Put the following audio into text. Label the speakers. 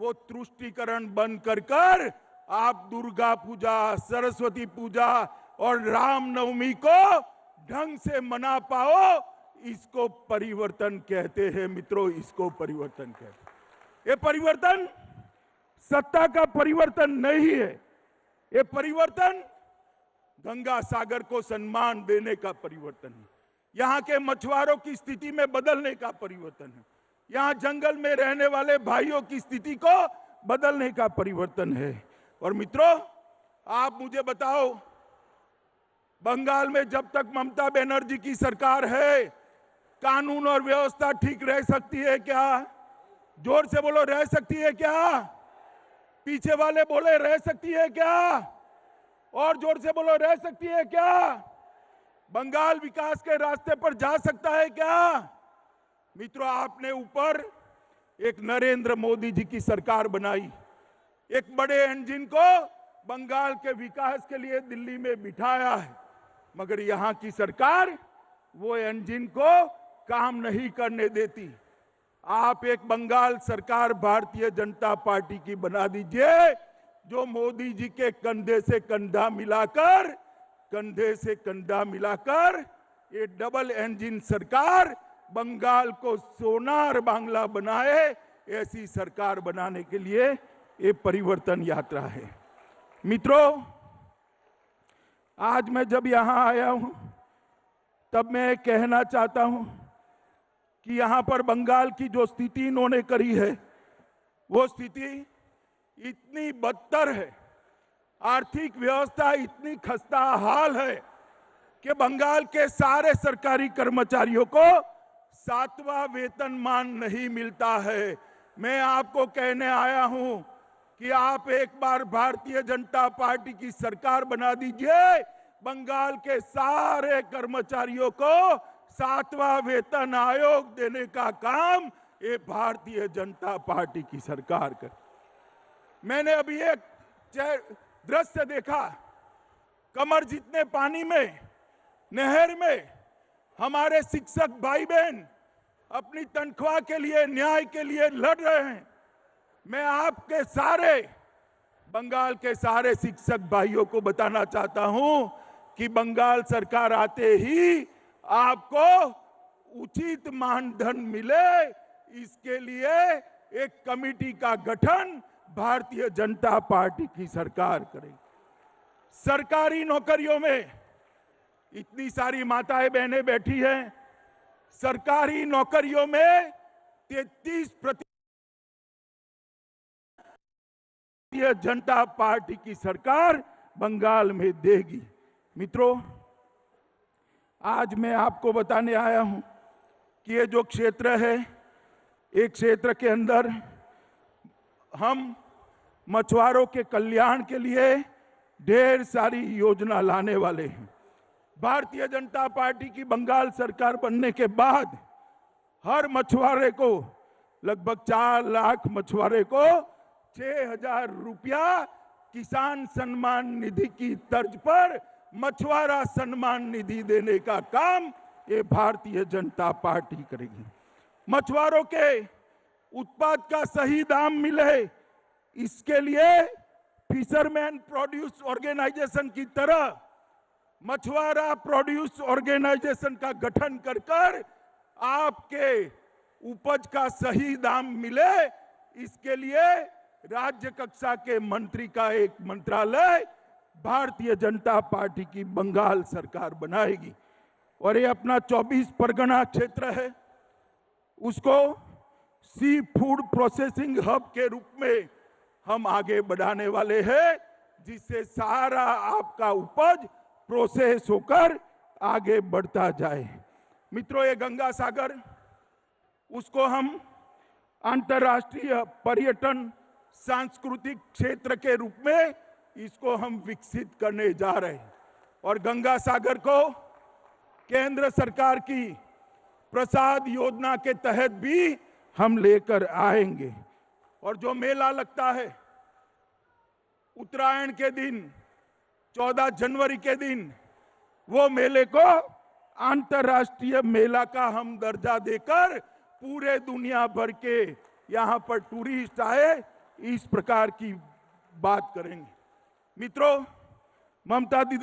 Speaker 1: वो तुष्टीकरण बंद कर आप दुर्गा पूजा, सरस्वती पूजा और रामनवमी को ढंग से मना पाओ, इसको परिवर्तन कहते हैं मित्रों, इसको परिवर्तन कहते हैं। ये परिवर्तन सत्ता का परिवर्तन नहीं है, ये परिवर्तन गंगा सागर को सम्मान देने का परिवर्तन है, यहाँ के मछुआरों की स्थिति में बदलने का परिवर्तन है, यहाँ जंगल में रहने वाले भाइयों की स्थिति को बदलने का परिवर्तन है। और मित्रों, आप मुझे बताओ, बंगाल में जब तक ममता बनर्जी की सरकार है, कानून और व्यवस्था ठीक रह सकती है क्या? जोर से बोलो, रह सकती है क्या? पीछे वाले बोले, रह सकती है क्या? और जोर से बोलो, रह सकती है क्या? बंगाल विकास के रास्ते पर जा सकता है क्या? मित्रों, आपने ऊपर एक नरेंद्र मोदी जी की सरकार बनाई, एक बड़े इंजन को बंगाल के विकास के लिए दिल्ली में बिठाया है, मगर यहां की सरकार वो इंजन को काम नहीं करने देती। आप एक बंगाल सरकार भारतीय जनता पार्टी की बना दीजिए, जो मोदी जी के कंधे से कंधा मिलाकर ये डबल इंजन सरकार बंगाल को सोनार बांग्ला बनाए, ऐसी सरकार बनाने के लिए ये परिवर्तन यात्रा है। मित्रों, आज मैं जब यहां आया हूं, तब मैं कहना चाहता हूं कि यहां पर बंगाल की जो स्थिति इन्होंने करी है, वो स्थिति इतनी बदतर है, आर्थिक व्यवस्था इतनी खस्ता हाल है कि बंगाल के सारे सरकारी कर्मचारियों को 7वां वेतनमान नहीं मिलता है। मैं आपको कहने आया हूं कि आप एक बार भारतीय जनता पार्टी की सरकार बना दीजिए, बंगाल के सारे कर्मचारियों को 7वां वेतन आयोग देने का काम ये भारतीय जनता पार्टी की सरकार करे। मैंने अभी एक दृश्य देखा, कमर जितने पानी में, नहर में हमारे शिक्षक भाई बहन अपनी तनख्वाह के लिए, न्याय के लिए लड़ रहे हैं। मैं आपके सारे बंगाल के सारे शिक्षक भाइयों को बताना चाहता हूं कि बंगाल सरकार आते ही आपको उचित मानधन मिले, इसके लिए एक कमेटी का गठन भारतीय जनता पार्टी की सरकार करेगी। सरकारी नौकरियों में इतनी सारी माताएं बहनें बैठी हैं, सरकारी नौकरियों में 33% भारतीय जनता पार्टी की सरकार बंगाल में देगी। मित्रों, आज मैं आपको बताने आया हूं कि ये जो क्षेत्र है, एक क्षेत्र के अंदर हम मछुआरों के कल्याण के लिए ढेर सारी योजना लाने वाले हैं। भारतीय जनता पार्टी की बंगाल सरकार बनने के बाद हर मछुआरे को, लगभग 4 लाख मछुआरे को 6,000 रुपया किसान सम्मान निधि की तर्ज पर मछुआरा सम्मान निधि देने का काम ये भारतीय जनता पार्टी करेगी। मछुआरों के उत्पाद का सही दाम मिले, इसके लिए फिशरमैन प्रोड्यूस ऑर्गेनाइजेशन की तरह मछुआरा प्रोड्यूस ऑर्गेनाइजेशन का गठन कर आपके उपज का सही दाम मिले, इसके लिए राज्य कक्षा के मंत्री का एक मंत्रालय भारतीय जनता पार्टी की बंगाल सरकार बनाएगी। और ये अपना 24 परगना क्षेत्र है, उसको सी फूड प्रोसेसिंग हब के रूप में हम आगे बढ़ाने वाले हैं, जिससे सारा आपका उपज प्रोसेस होकर आगे बढ़ता जाए। मित्रों, ये गंगा सागर, उसको हम अंतर्राष्ट्रीय पर्यटन सांस्कृतिक क्षेत्र के रूप में इसको हम विकसित करने जा रहे हैं। और गंगा सागर को केंद्र सरकार की प्रसाद योजना के तहत भी हम लेकर आएंगे। और जो मेला लगता है उत्तरायण के दिन, 14 जनवरी के दिन, वो मेले को अंतर्राष्ट्रीय मेला का हम दर्जा देकर पूरे दुनिया भर के यहाँ पर टूरिस्ट आए, इस प्रकार की बात करेंगे। मित्रों, ममता दीदी